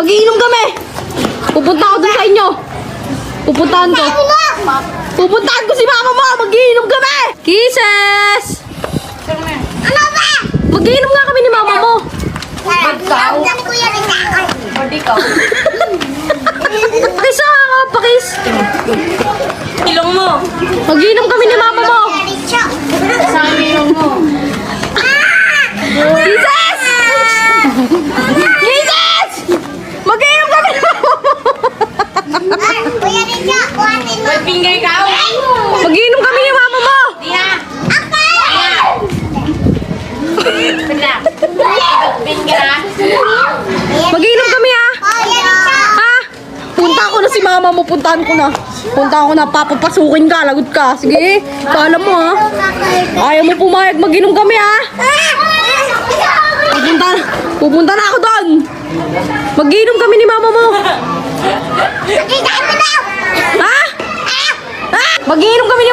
Mag-iinom kami. Pupunta ako dun sa inyo. Pupuntahan ko. Pupuntahan ko si mama mo. Mag-iinom kami. Kisses! Ano ba? Mag-iinom nga kami ni mama mo. Ang kuya rin ako. Pakis ka, pakis. Ilong mo. Mag-iinom kami ni mama mo. Saan yung ilong mo? Kisses! Kisses! Mag-iinom kami ni mama mo. Kuya Richo, kuhanin mo. May finger ka? Mag-iinom kami ni mama mo. Tia. Ako! Pagla. Finger ha? Mag-iinom kami ha. Kuya Richo. Ha? Punta ko na si mama mo. Puntahan ko na. Punta ko na. Papapasukin ka. Lagot ka. Sige. Kala mo ha. Ayaw mo pumayag. Mag-inom kami ha. Pupunta na ako doon. Mag-inom kami ni mama mo. Nakita mo daw! Ha? Ha? Mag-inom kami ni